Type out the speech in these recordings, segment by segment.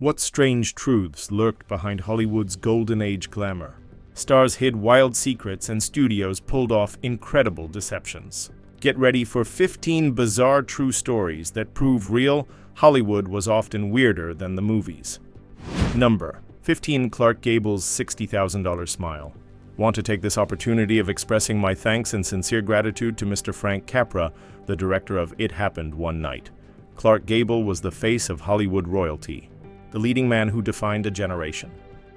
What strange truths lurked behind Hollywood's golden age glamour? Stars hid wild secrets and studios pulled off incredible deceptions. Get ready for 15 bizarre true stories that prove real Hollywood was often weirder than the movies. Number 15. Clark Gable's $60,000 smile. Want to take this opportunity of expressing my thanks and sincere gratitude to Mr. Frank Capra, the director of It Happened One Night. Clark Gable was the face of Hollywood royalty, the leading man who defined a generation.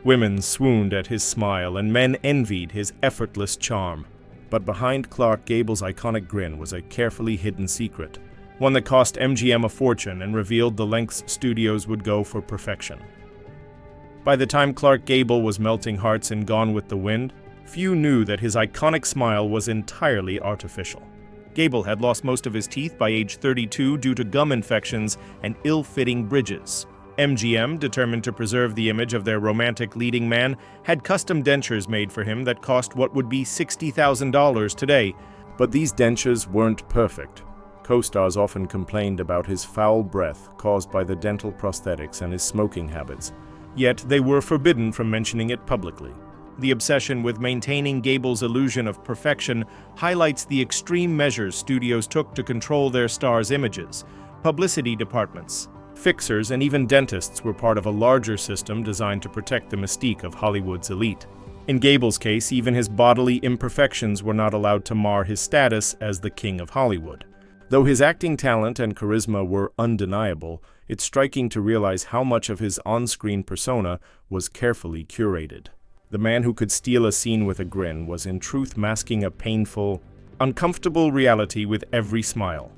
Women swooned at his smile and men envied his effortless charm. But behind Clark Gable's iconic grin was a carefully hidden secret, one that cost MGM a fortune and revealed the lengths studios would go for perfection. By the time Clark Gable was melting hearts in Gone with the Wind, few knew that his iconic smile was entirely artificial. Gable had lost most of his teeth by age 32 due to gum infections and ill-fitting bridges. MGM, determined to preserve the image of their romantic leading man, had custom dentures made for him that cost what would be $60,000 today. But these dentures weren't perfect. Co-stars often complained about his foul breath caused by the dental prosthetics and his smoking habits. Yet they were forbidden from mentioning it publicly. The obsession with maintaining Gable's illusion of perfection highlights the extreme measures studios took to control their stars' images. Publicity departments, fixers, and even dentists were part of a larger system designed to protect the mystique of Hollywood's elite. In Gable's case, even his bodily imperfections were not allowed to mar his status as the king of Hollywood. Though his acting talent and charisma were undeniable, it's striking to realize how much of his on-screen persona was carefully curated. The man who could steal a scene with a grin was in truth masking a painful, uncomfortable reality with every smile.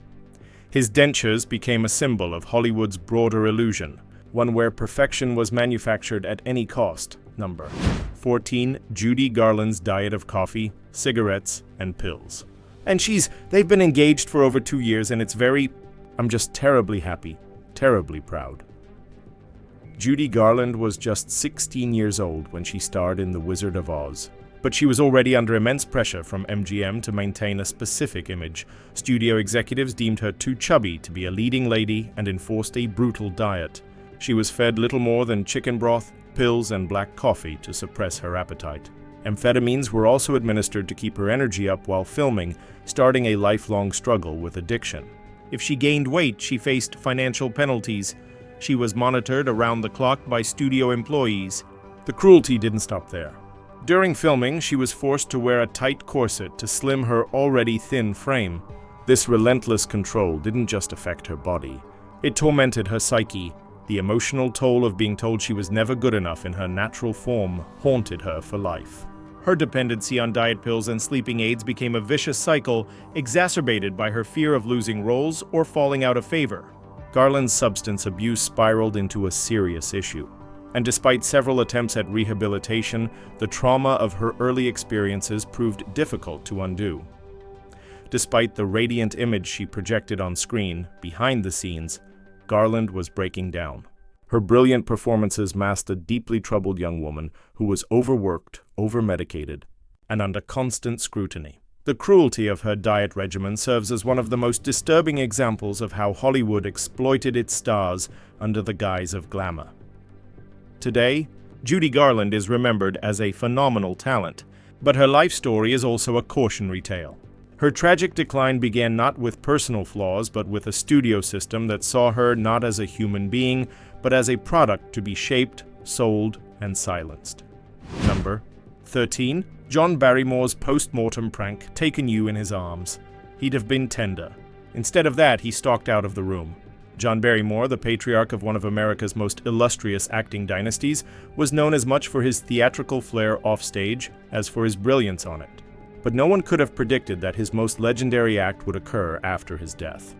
His dentures became a symbol of Hollywood's broader illusion, one where perfection was manufactured at any cost. Number 14. Judy Garland's diet of coffee, cigarettes, and pills. And they've been engaged for over 2 years, and I'm just terribly happy, terribly proud. Judy Garland was just 16 years old when she starred in The Wizard of Oz. But she was already under immense pressure from MGM to maintain a specific image. Studio executives deemed her too chubby to be a leading lady and enforced a brutal diet. She was fed little more than chicken broth, pills, and black coffee to suppress her appetite. Amphetamines were also administered to keep her energy up while filming, starting a lifelong struggle with addiction. If she gained weight, she faced financial penalties. She was monitored around the clock by studio employees. The cruelty didn't stop there. During filming, she was forced to wear a tight corset to slim her already thin frame. This relentless control didn't just affect her body. It tormented her psyche. The emotional toll of being told she was never good enough in her natural form haunted her for life. Her dependency on diet pills and sleeping aids became a vicious cycle, exacerbated by her fear of losing roles or falling out of favor. Garland's substance abuse spiraled into a serious issue. And despite several attempts at rehabilitation, the trauma of her early experiences proved difficult to undo. Despite the radiant image she projected on screen, behind the scenes, Garland was breaking down. Her brilliant performances masked a deeply troubled young woman who was overworked, overmedicated, and under constant scrutiny. The cruelty of her diet regimen serves as one of the most disturbing examples of how Hollywood exploited its stars under the guise of glamour. Today, Judy Garland is remembered as a phenomenal talent, but her life story is also a cautionary tale. Her tragic decline began not with personal flaws, but with a studio system that saw her not as a human being, but as a product to be shaped, sold, and silenced. Number 13. John Barrymore's post-mortem prank, taken you in his arms. He'd have been tender. Instead of that, he stalked out of the room. John Barrymore, the patriarch of one of America's most illustrious acting dynasties, was known as much for his theatrical flair offstage as for his brilliance on it. But no one could have predicted that his most legendary act would occur after his death.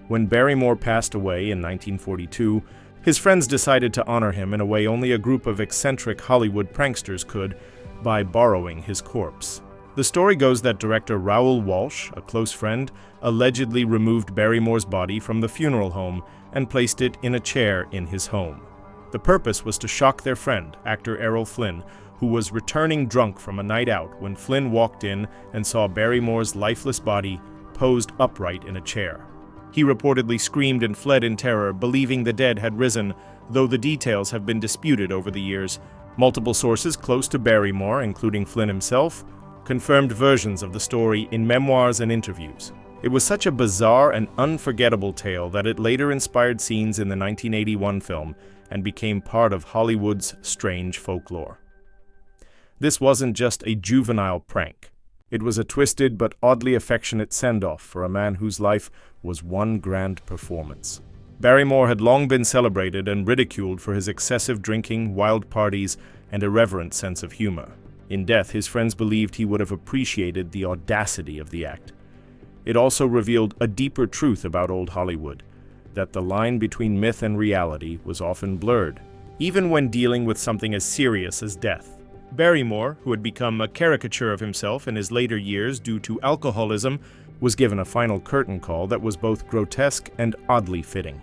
When Barrymore passed away in 1942, his friends decided to honor him in a way only a group of eccentric Hollywood pranksters could, by borrowing his corpse. The story goes that director Raoul Walsh, a close friend, allegedly removed Barrymore's body from the funeral home and placed it in a chair in his home. The purpose was to shock their friend, actor Errol Flynn, who was returning drunk from a night out when Flynn walked in and saw Barrymore's lifeless body posed upright in a chair. He reportedly screamed and fled in terror, believing the dead had risen, though the details have been disputed over the years. Multiple sources close to Barrymore, including Flynn himself, confirmed versions of the story in memoirs and interviews. It was such a bizarre and unforgettable tale that it later inspired scenes in the 1981 film and became part of Hollywood's strange folklore. This wasn't just a juvenile prank. It was a twisted but oddly affectionate send-off for a man whose life was one grand performance. Barrymore had long been celebrated and ridiculed for his excessive drinking, wild parties, and irreverent sense of humor. In death, his friends believed he would have appreciated the audacity of the act. It also revealed a deeper truth about old Hollywood, that the line between myth and reality was often blurred, even when dealing with something as serious as death. Barrymore, who had become a caricature of himself in his later years due to alcoholism, was given a final curtain call that was both grotesque and oddly fitting.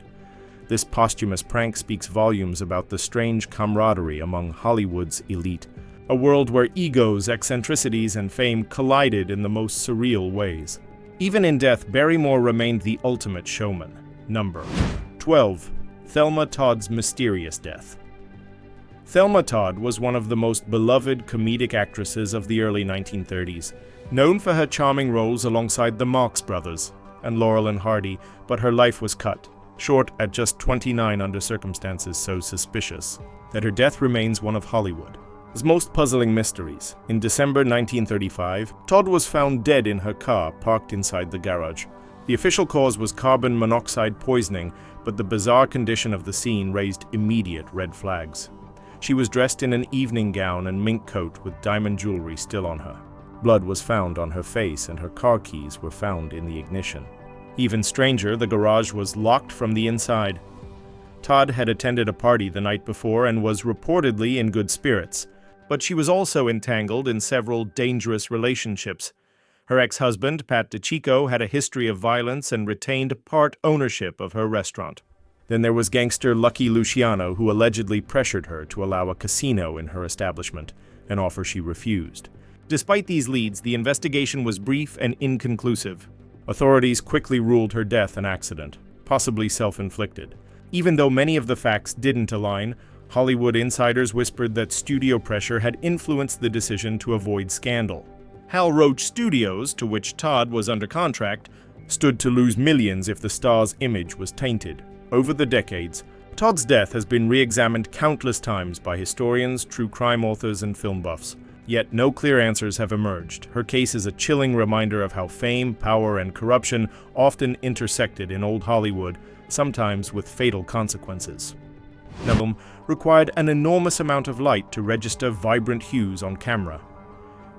This posthumous prank speaks volumes about the strange camaraderie among Hollywood's elite, a world where egos, eccentricities, and fame collided in the most surreal ways. Even in death, Barrymore remained the ultimate showman. Number 12. Thelma Todd's mysterious death. Thelma Todd was one of the most beloved comedic actresses of the early 1930s, known for her charming roles alongside the Marx Brothers and Laurel and Hardy, but her life was cut short at just 29 under circumstances so suspicious that her death remains one of Hollywood's most puzzling mysteries. In December 1935, Todd was found dead in her car parked inside the garage. The official cause was carbon monoxide poisoning, but the bizarre condition of the scene raised immediate red flags. She was dressed in an evening gown and mink coat with diamond jewelry still on her. Blood was found on her face and her car keys were found in the ignition. Even stranger, the garage was locked from the inside. Todd had attended a party the night before and was reportedly in good spirits, but she was also entangled in several dangerous relationships. Her ex-husband, Pat DeCicco, had a history of violence and retained part ownership of her restaurant. Then there was gangster Lucky Luciano, who allegedly pressured her to allow a casino in her establishment, an offer she refused. Despite these leads, the investigation was brief and inconclusive. Authorities quickly ruled her death an accident, possibly self-inflicted. Even though many of the facts didn't align, Hollywood insiders whispered that studio pressure had influenced the decision to avoid scandal. Hal Roach Studios, to which Todd was under contract, stood to lose millions if the star's image was tainted. Over the decades, Todd's death has been re-examined countless times by historians, true crime authors, and film buffs. Yet no clear answers have emerged. Her case is a chilling reminder of how fame, power, and corruption often intersected in old Hollywood, sometimes with fatal consequences. The film required an enormous amount of light to register vibrant hues on camera.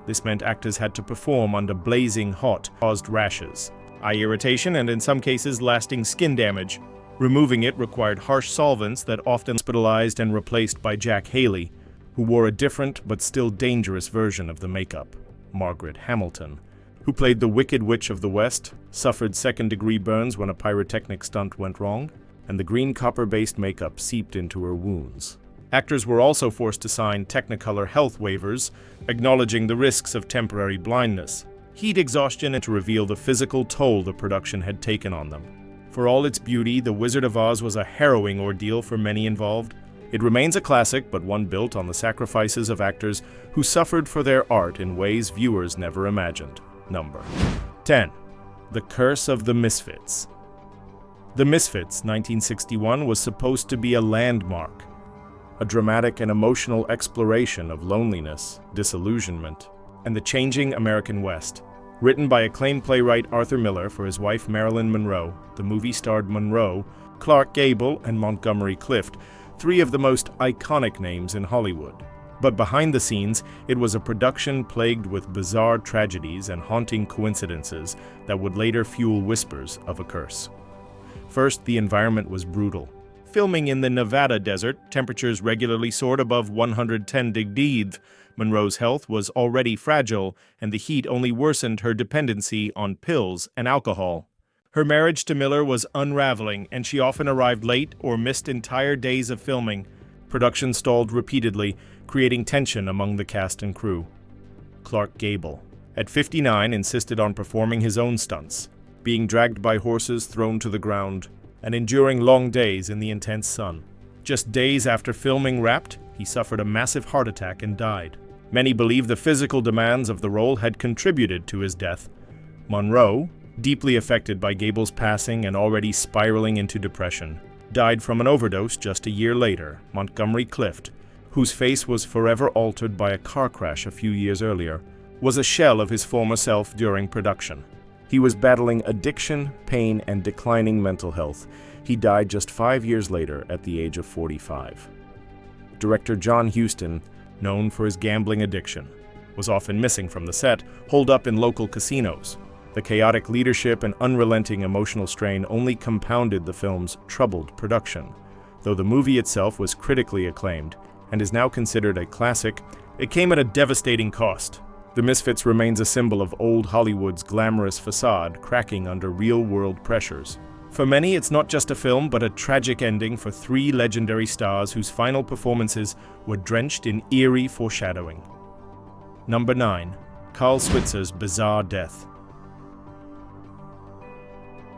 This meant actors had to perform under blazing hot, caused rashes, eye irritation, and in some cases lasting skin damage. Removing it required harsh solvents that often hospitalized and replaced by Jack Haley, who wore a different but still dangerous version of the makeup. Margaret Hamilton, who played the Wicked Witch of the West, suffered second-degree burns when a pyrotechnic stunt went wrong, and the green copper-based makeup seeped into her wounds. Actors were also forced to sign Technicolor health waivers, acknowledging the risks of temporary blindness, heat exhaustion, and to reveal the physical toll the production had taken on them. For all its beauty, The Wizard of Oz was a harrowing ordeal for many involved. It remains a classic, but one built on the sacrifices of actors who suffered for their art in ways viewers never imagined. Number 10. The Curse of the Misfits. The Misfits, 1961, was supposed to be a landmark, a dramatic and emotional exploration of loneliness, disillusionment, and the changing American West. Written by acclaimed playwright Arthur Miller for his wife Marilyn Monroe, the movie starred Monroe, Clark Gable, and Montgomery Clift, three of the most iconic names in Hollywood. But behind the scenes, it was a production plagued with bizarre tragedies and haunting coincidences that would later fuel whispers of a curse. First, the environment was brutal. Filming in the Nevada desert, temperatures regularly soared above 110 degrees. Monroe's health was already fragile, and the heat only worsened her dependency on pills and alcohol. Her marriage to Miller was unraveling, and she often arrived late or missed entire days of filming. Production stalled repeatedly, creating tension among the cast and crew. Clark Gable, at 59, insisted on performing his own stunts, being dragged by horses thrown to the ground, and enduring long days in the intense sun. Just days after filming wrapped, he suffered a massive heart attack and died. Many believe the physical demands of the role had contributed to his death. Monroe, deeply affected by Gable's passing and already spiraling into depression, died from an overdose just a year later. Montgomery Clift, whose face was forever altered by a car crash a few years earlier, was a shell of his former self during production. He was battling addiction, pain, and declining mental health. He died just 5 years later at the age of 45. Director John Huston, known for his gambling addiction, was often missing from the set, holed up in local casinos. The chaotic leadership and unrelenting emotional strain only compounded the film's troubled production. Though the movie itself was critically acclaimed and is now considered a classic, it came at a devastating cost. The Misfits remains a symbol of old Hollywood's glamorous facade cracking under real-world pressures. For many, it's not just a film, but a tragic ending for 3 legendary stars whose final performances were drenched in eerie foreshadowing. Number 9. Carl Switzer's bizarre death.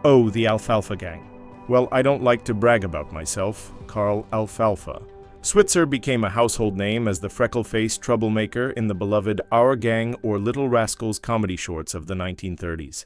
Oh, the Alfalfa Gang. Well, I don't like to brag about myself, Carl Alfalfa. Switzer became a household name as the freckle-faced troublemaker in the beloved Our Gang or Little Rascals comedy shorts of the 1930s.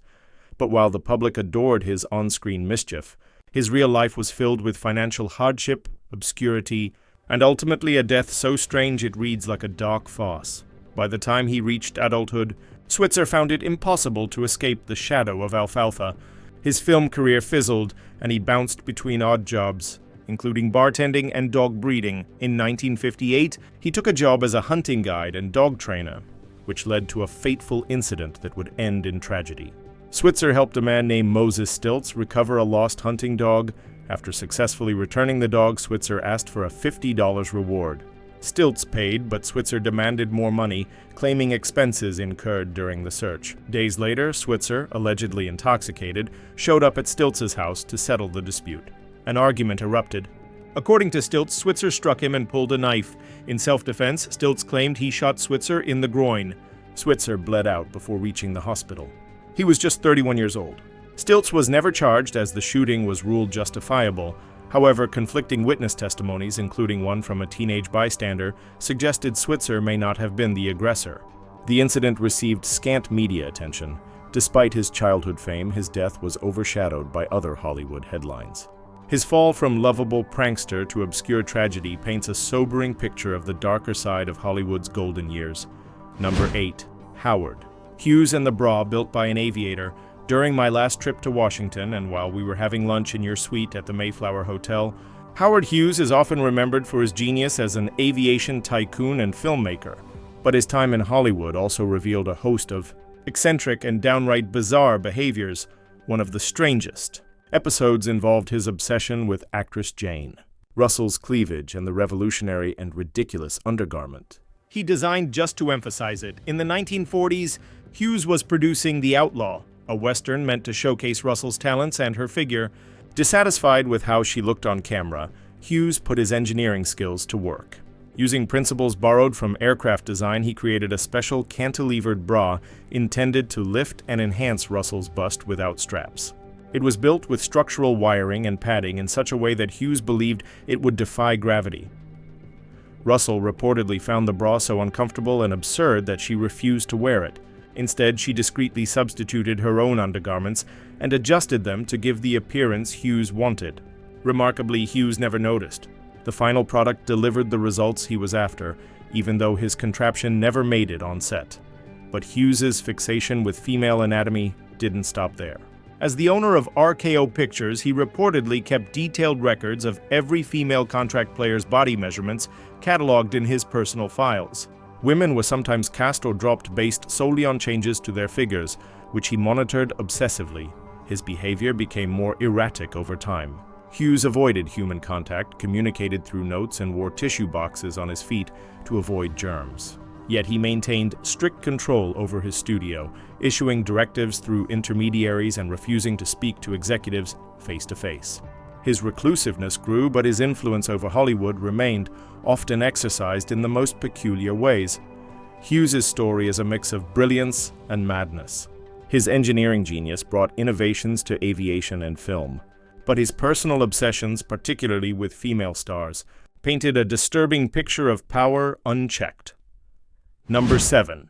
But while the public adored his on-screen mischief, his real life was filled with financial hardship, obscurity, and ultimately a death so strange it reads like a dark farce. By the time he reached adulthood, Switzer found it impossible to escape the shadow of Alfalfa. His film career fizzled, and he bounced between odd jobs, including bartending and dog breeding. In 1958, he took a job as a hunting guide and dog trainer, which led to a fateful incident that would end in tragedy. Switzer helped a man named Moses Stiltz recover a lost hunting dog. After successfully returning the dog, Switzer asked for a $50 reward. Stiltz paid, but Switzer demanded more money, claiming expenses incurred during the search. Days later, Switzer, allegedly intoxicated, showed up at Stiltz's house to settle the dispute. An argument erupted. According to Stiltz, Switzer struck him and pulled a knife. In self-defense, Stiltz claimed he shot Switzer in the groin. Switzer bled out before reaching the hospital. He was just 31 years old. Stiltz was never charged as the shooting was ruled justifiable. However, conflicting witness testimonies, including one from a teenage bystander, suggested Switzer may not have been the aggressor. The incident received scant media attention. Despite his childhood fame, his death was overshadowed by other Hollywood headlines. His fall from lovable prankster to obscure tragedy paints a sobering picture of the darker side of Hollywood's golden years. Number 8. Howard. Hughes and the Bra built by an aviator. During my last trip to Washington and while we were having lunch in your suite at the Mayflower Hotel, Howard Hughes is often remembered for his genius as an aviation tycoon and filmmaker. But his time in Hollywood also revealed a host of eccentric and downright bizarre behaviors. One of the strangest episodes involved his obsession with actress Jane Russell's cleavage and the revolutionary and ridiculous undergarment he designed just to emphasize it. In the 1940s, Hughes was producing The Outlaw, a Western meant to showcase Russell's talents and her figure. Dissatisfied with how she looked on camera, Hughes put his engineering skills to work. Using principles borrowed from aircraft design, he created a special cantilevered bra intended to lift and enhance Russell's bust without straps. It was built with structural wiring and padding in such a way that Hughes believed it would defy gravity. Russell reportedly found the bra so uncomfortable and absurd that she refused to wear it. Instead, she discreetly substituted her own undergarments and adjusted them to give the appearance Hughes wanted. Remarkably, Hughes never noticed. The final product delivered the results he was after, even though his contraption never made it on set. But Hughes's fixation with female anatomy didn't stop there. As the owner of RKO Pictures, he reportedly kept detailed records of every female contract player's body measurements cataloged in his personal files. Women were sometimes cast or dropped based solely on changes to their figures, which he monitored obsessively. His behavior became more erratic over time. Hughes avoided human contact, communicated through notes, and wore tissue boxes on his feet to avoid germs. Yet he maintained strict control over his studio, issuing directives through intermediaries and refusing to speak to executives face-to-face. His reclusiveness grew, but his influence over Hollywood remained, often exercised in the most peculiar ways. Hughes's story is a mix of brilliance and madness. His engineering genius brought innovations to aviation and film. But his personal obsessions, particularly with female stars, painted a disturbing picture of power unchecked. Number 7.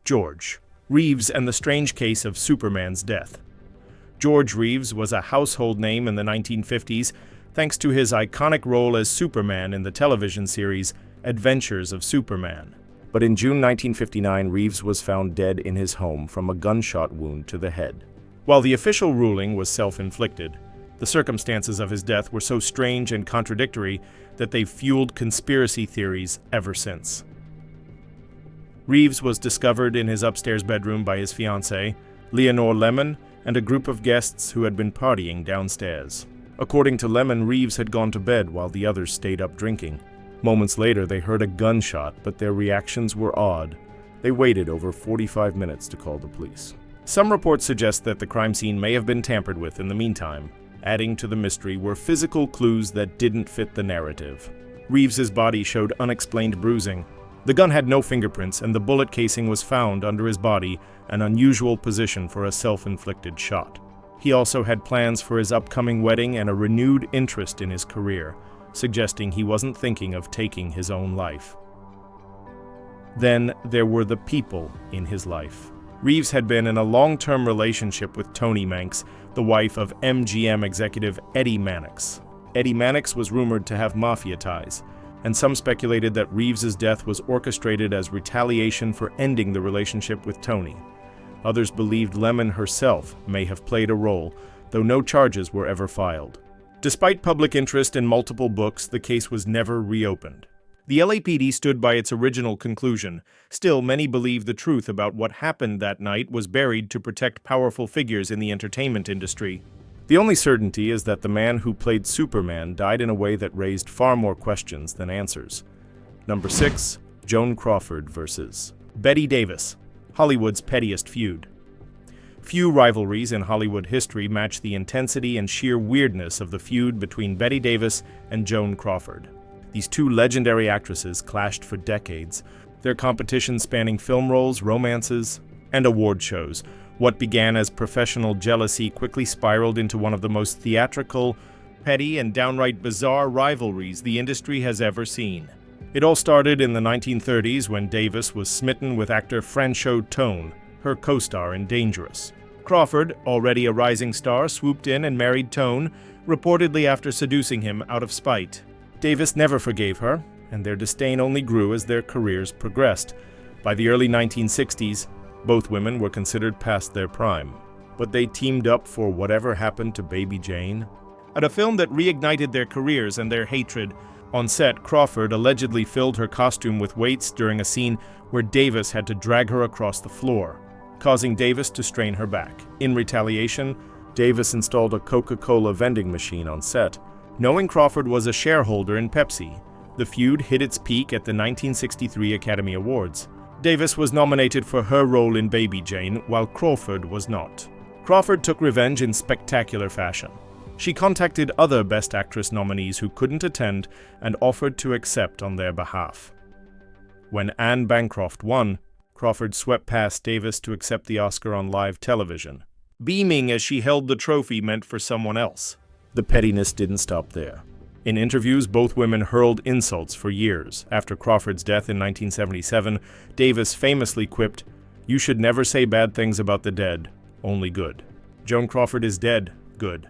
George Reeves and the strange case of Superman's death. George Reeves was a household name in the 1950s thanks to his iconic role as Superman in the television series Adventures of Superman. But in June 1959, Reeves was found dead in his home from a gunshot wound to the head. While the official ruling was self-inflicted, the circumstances of his death were so strange and contradictory that they've fueled conspiracy theories ever since. Reeves was discovered in his upstairs bedroom by his fiancée, Leonore Lemon, and a group of guests who had been partying downstairs. According to Lemon, Reeves had gone to bed while the others stayed up drinking. Moments later, they heard a gunshot, but their reactions were odd. They waited over 45 minutes to call the police. Some reports suggest that the crime scene may have been tampered with in the meantime. Adding to the mystery were physical clues that didn't fit the narrative. Reeves's body showed unexplained bruising. The gun had no fingerprints, and the bullet casing was found under his body, an unusual position for a self-inflicted shot. He also had plans for his upcoming wedding and a renewed interest in his career, suggesting he wasn't thinking of taking his own life. Then there were the people in his life. Reeves had been in a long-term relationship with Toni Manx, the wife of MGM executive Eddie Mannix. Eddie Mannix was rumored to have mafia ties, and some speculated that Reeves's death was orchestrated as retaliation for ending the relationship with Toni. Others believed Lemon herself may have played a role, though no charges were ever filed. Despite public interest in multiple books, the case was never reopened. The LAPD stood by its original conclusion. Still, many believe the truth about what happened that night was buried to protect powerful figures in the entertainment industry. The only certainty is that the man who played Superman died in a way that raised far more questions than answers. Number 6. Joan Crawford vs. Bette Davis, Hollywood's pettiest feud. Few rivalries in Hollywood history match the intensity and sheer weirdness of the feud between Bette Davis and Joan Crawford. These two legendary actresses clashed for decades, their competition spanning film roles, romances, and award shows. What began as professional jealousy quickly spiraled into one of the most theatrical, petty, and downright bizarre rivalries the industry has ever seen. It all started in the 1930s when Davis was smitten with actor Franchot Tone, her co-star in Dangerous. Crawford, already a rising star, swooped in and married Tone, reportedly after seducing him out of spite. Davis never forgave her, and their disdain only grew as their careers progressed. By the early 1960s, both women were considered past their prime. But they teamed up for Whatever Happened to Baby Jane, at a film that reignited their careers and their hatred. On set, Crawford allegedly filled her costume with weights during a scene where Davis had to drag her across the floor, causing Davis to strain her back. In retaliation, Davis installed a Coca-Cola vending machine on set. Knowing Crawford was a shareholder in Pepsi, the feud hit its peak at the 1963 Academy Awards. Davis was nominated for her role in Baby Jane, while Crawford was not. Crawford took revenge in spectacular fashion. She contacted other Best Actress nominees who couldn't attend and offered to accept on their behalf. When Anne Bancroft won, Crawford swept past Davis to accept the Oscar on live television, beaming as she held the trophy meant for someone else. The pettiness didn't stop there. In interviews, both women hurled insults for years. After Crawford's death in 1977, Davis famously quipped, "You should never say bad things about the dead, only good." Joan Crawford is dead, good.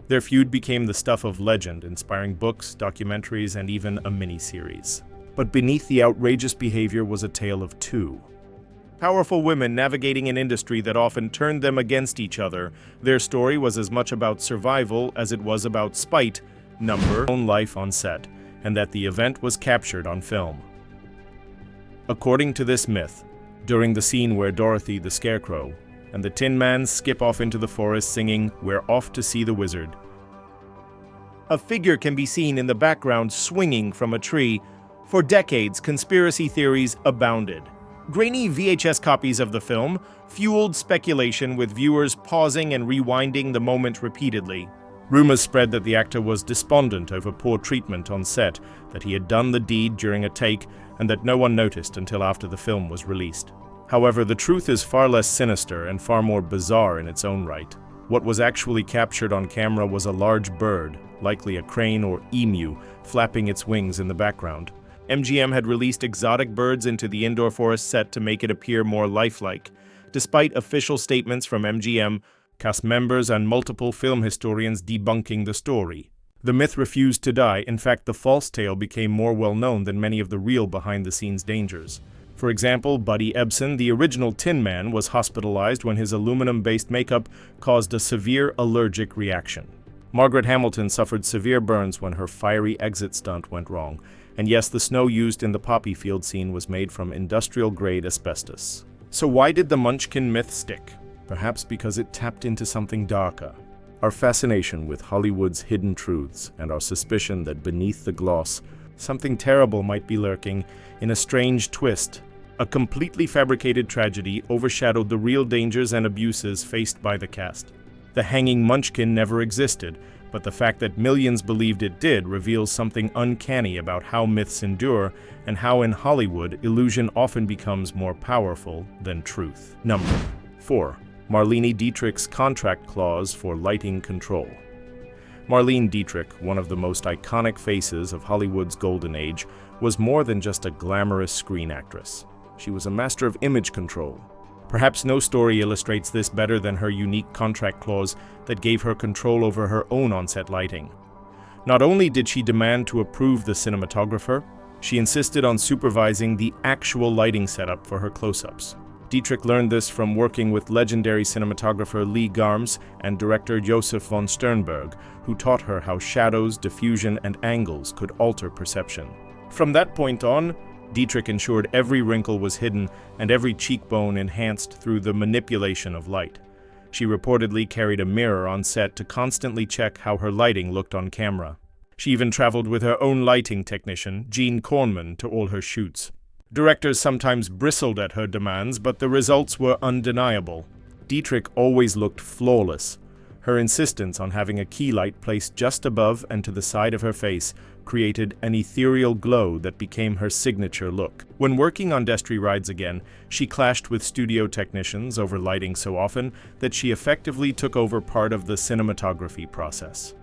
Their feud became the stuff of legend, inspiring books, documentaries, and even a miniseries. But beneath the outrageous behavior was a tale of two. Powerful women navigating an industry that often turned them against each other. Their story was as much about survival as it was about spite, own life on set, and that the event was captured on film. According to this myth, during the scene where Dorothy the Scarecrow and the Tin Man skip off into the forest singing "We're Off to See the Wizard," a figure can be seen in the background swinging from a tree. For decades, conspiracy theories abounded. Grainy VHS copies of the film fueled speculation, with viewers pausing and rewinding the moment repeatedly. Rumors spread that the actor was despondent over poor treatment on set, that he had done the deed during a take, and that no one noticed until after the film was released. However, the truth is far less sinister and far more bizarre in its own right. What was actually captured on camera was a large bird, likely a crane or emu, flapping its wings in the background. MGM had released exotic birds into the indoor forest set to make it appear more lifelike. Despite official statements from MGM, cast members and multiple film historians debunking the story. The myth refused to die. In fact, the false tale became more well-known than many of the real behind-the-scenes dangers. For example, Buddy Ebsen, the original Tin Man, was hospitalized when his aluminum-based makeup caused a severe allergic reaction. Margaret Hamilton suffered severe burns when her fiery exit stunt went wrong. And yes, the snow used in the poppy field scene was made from industrial-grade asbestos. So why did the Munchkin myth stick? Perhaps because it tapped into something darker. Our fascination with Hollywood's hidden truths and our suspicion that beneath the gloss, something terrible might be lurking. In a strange twist, a completely fabricated tragedy overshadowed the real dangers and abuses faced by the cast. The hanging Munchkin never existed, but the fact that millions believed it did reveals something uncanny about how myths endure and how in Hollywood illusion often becomes more powerful than truth. Number 4. Marlene Dietrich's contract clause for lighting control. Marlene Dietrich, one of the most iconic faces of Hollywood's golden age, was more than just a glamorous screen actress. She was a master of image control. Perhaps no story illustrates this better than her unique contract clause that gave her control over her own on-set lighting. Not only did she demand to approve the cinematographer, she insisted on supervising the actual lighting setup for her close-ups. Dietrich learned this from working with legendary cinematographer Lee Garms and director Josef von Sternberg, who taught her how shadows, diffusion, and angles could alter perception. From that point on, Dietrich ensured every wrinkle was hidden and every cheekbone enhanced through the manipulation of light. She reportedly carried a mirror on set to constantly check how her lighting looked on camera. She even traveled with her own lighting technician, Gene Kornman, to all her shoots. Directors sometimes bristled at her demands, but the results were undeniable. Dietrich always looked flawless. Her insistence on having a key light placed just above and to the side of her face created an ethereal glow that became her signature look. When working on Destry Rides Again, she clashed with studio technicians over lighting so often that she effectively took over part of the cinematography process.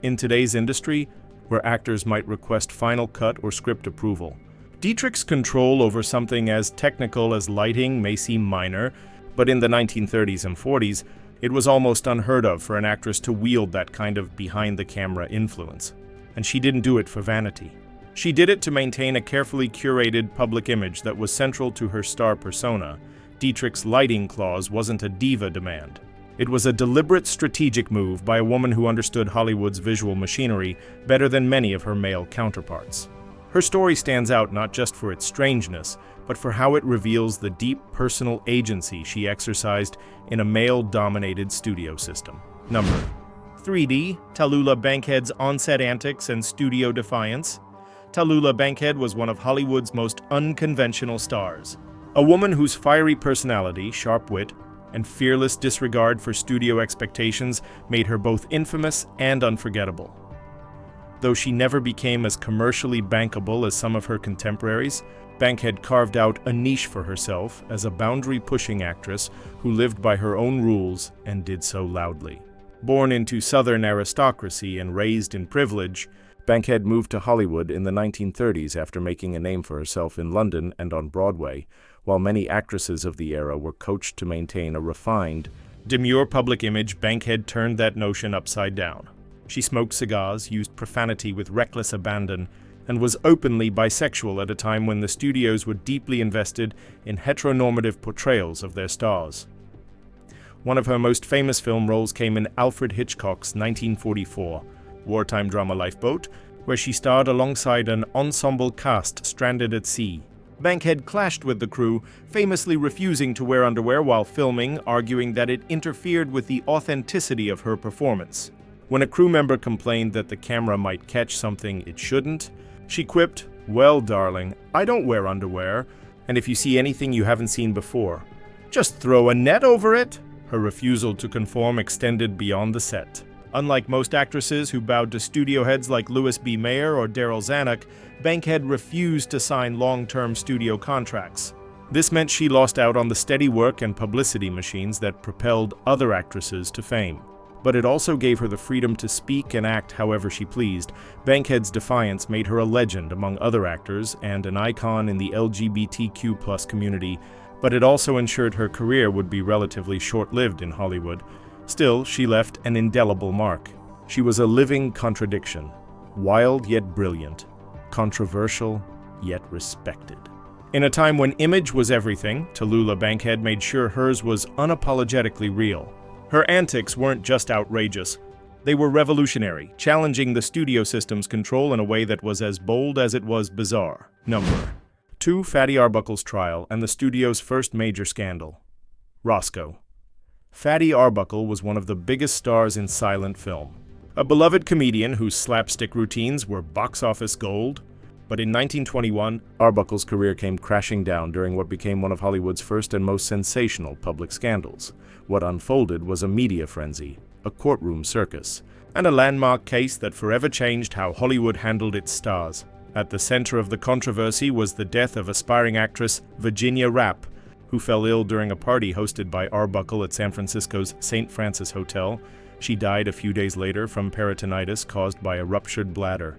In today's industry, where actors might request final cut or script approval, Dietrich's control over something as technical as lighting may seem minor, but in the 1930s and 40s, it was almost unheard of for an actress to wield that kind of behind-the-camera influence. And she didn't do it for vanity. She did it to maintain a carefully curated public image that was central to her star persona. Dietrich's lighting clause wasn't a diva demand. It was a deliberate strategic move by a woman who understood Hollywood's visual machinery better than many of her male counterparts. Her story stands out not just for its strangeness, but for how it reveals the deep personal agency she exercised in a male-dominated studio system. Number 3D, Tallulah Bankhead's on-set antics and studio defiance. Tallulah Bankhead was one of Hollywood's most unconventional stars. A woman whose fiery personality, sharp wit, and fearless disregard for studio expectations made her both infamous and unforgettable. Though she never became as commercially bankable as some of her contemporaries, Bankhead carved out a niche for herself as a boundary-pushing actress who lived by her own rules and did so loudly. Born into Southern aristocracy and raised in privilege, Bankhead moved to Hollywood in the 1930s after making a name for herself in London and on Broadway, while many actresses of the era were coached to maintain a refined, demure public image. Bankhead turned that notion upside down. She smoked cigars, used profanity with reckless abandon, and was openly bisexual at a time when the studios were deeply invested in heteronormative portrayals of their stars. One of her most famous film roles came in Alfred Hitchcock's 1944 wartime drama Lifeboat, where she starred alongside an ensemble cast stranded at sea. Bankhead clashed with the crew, famously refusing to wear underwear while filming, arguing that it interfered with the authenticity of her performance. When a crew member complained that the camera might catch something it shouldn't, she quipped, "Well, darling, I don't wear underwear, and if you see anything you haven't seen before, just throw a net over it." Her refusal to conform extended beyond the set. Unlike most actresses who bowed to studio heads like Louis B. Mayer or Daryl Zanuck, Bankhead refused to sign long-term studio contracts. This meant she lost out on the steady work and publicity machines that propelled other actresses to fame. But it also gave her the freedom to speak and act however she pleased. Bankhead's defiance made her a legend among other actors and an icon in the LGBTQ+ community, but it also ensured her career would be relatively short-lived in Hollywood. Still, she left an indelible mark. She was a living contradiction, wild yet brilliant, controversial yet respected. In a time when image was everything, Tallulah Bankhead made sure hers was unapologetically real. Her antics weren't just outrageous. They were revolutionary, challenging the studio system's control in a way that was as bold as it was bizarre. Number 2. Fatty Arbuckle's trial and the studio's first major scandal. Roscoe. Fatty Arbuckle was one of the biggest stars in silent film. A beloved comedian whose slapstick routines were box office gold. But in 1921, Arbuckle's career came crashing down during what became one of Hollywood's first and most sensational public scandals. What unfolded was a media frenzy, a courtroom circus, and a landmark case that forever changed how Hollywood handled its stars. At the center of the controversy was the death of aspiring actress Virginia Rappe, who fell ill during a party hosted by Arbuckle at San Francisco's St. Francis Hotel. She died a few days later from peritonitis caused by a ruptured bladder.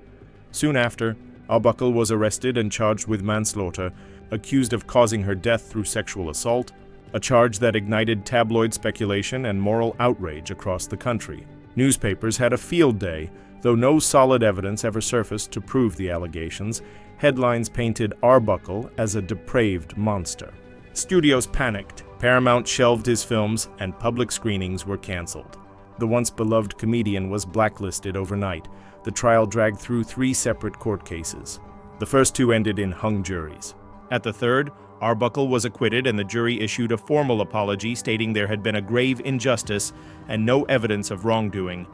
Soon after, Arbuckle was arrested and charged with manslaughter, accused of causing her death through sexual assault, a charge that ignited tabloid speculation and moral outrage across the country. Newspapers had a field day, though no solid evidence ever surfaced to prove the allegations. Headlines painted Arbuckle as a depraved monster. Studios panicked, Paramount shelved his films, and public screenings were canceled. The once beloved comedian was blacklisted overnight. The trial dragged through 3 separate court cases. The first 2 ended in hung juries. At the third, Arbuckle was acquitted and the jury issued a formal apology stating there had been a grave injustice and no evidence of wrongdoing.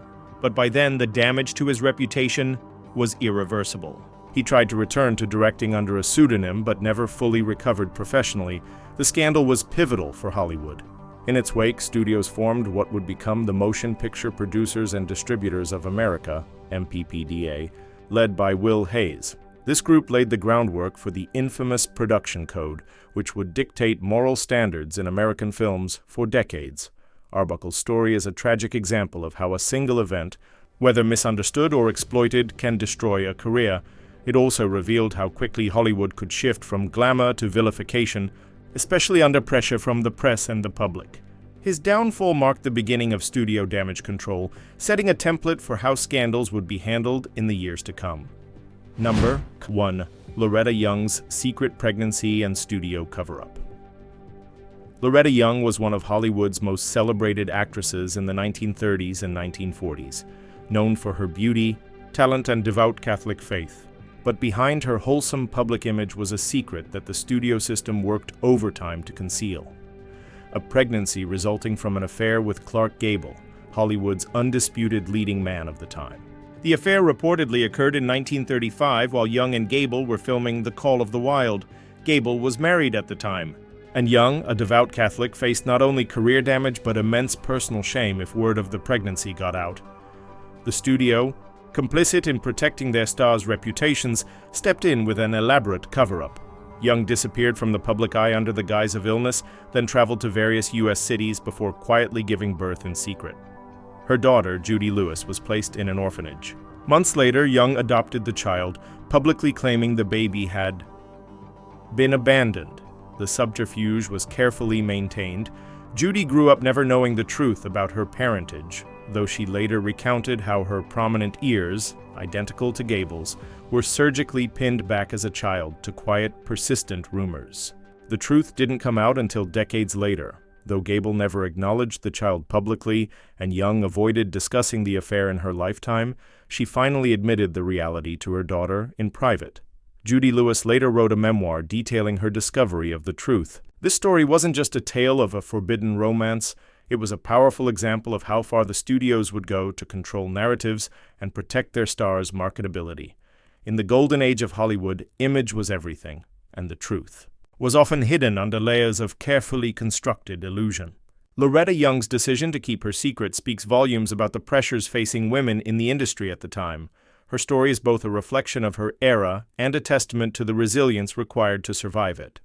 But by then, the damage to his reputation was irreversible. He tried to return to directing under a pseudonym but never fully recovered professionally. The scandal was pivotal for Hollywood. In its wake, studios formed what would become the Motion Picture Producers and Distributors of America, MPPDA, led by Will Hayes. This group laid the groundwork for the infamous production code, which would dictate moral standards in American films for decades. Arbuckle's story is a tragic example of how a single event, whether misunderstood or exploited, can destroy a career. It also revealed how quickly Hollywood could shift from glamour to vilification, especially under pressure from the press and the public. His downfall marked the beginning of studio damage control, setting a template for how scandals would be handled in the years to come. Number 1. Loretta Young's secret pregnancy and studio cover-up. Loretta Young was one of Hollywood's most celebrated actresses in the 1930s and 1940s, known for her beauty, talent, and devout Catholic faith. But behind her wholesome public image was a secret that the studio system worked overtime to conceal. A pregnancy resulting from an affair with Clark Gable, Hollywood's undisputed leading man of the time. The affair reportedly occurred in 1935 while Young and Gable were filming The Call of the Wild. Gable was married at the time, and Young, a devout Catholic, faced not only career damage but immense personal shame if word of the pregnancy got out. The studio, complicit in protecting their stars' reputations, stepped in with an elaborate cover-up. Young disappeared from the public eye under the guise of illness, then traveled to various U.S. cities before quietly giving birth in secret. Her daughter, Judy Lewis, was placed in an orphanage. Months later, Young adopted the child, publicly claiming the baby had been abandoned. The subterfuge was carefully maintained. Judy grew up never knowing the truth about her parentage, though she later recounted how her prominent ears, identical to Gable's, were surgically pinned back as a child to quiet persistent rumors. The truth didn't come out until decades later. Though Gable never acknowledged the child publicly and Young avoided discussing the affair in her lifetime, she finally admitted the reality to her daughter in private. Judy Lewis later wrote a memoir detailing her discovery of the truth. This story wasn't just a tale of a forbidden romance, it was a powerful example of how far the studios would go to control narratives and protect their stars' marketability. In the golden age of Hollywood, image was everything, and the truth was often hidden under layers of carefully constructed illusion. Loretta Young's decision to keep her secret speaks volumes about the pressures facing women in the industry at the time. Her story is both a reflection of her era and a testament to the resilience required to survive it.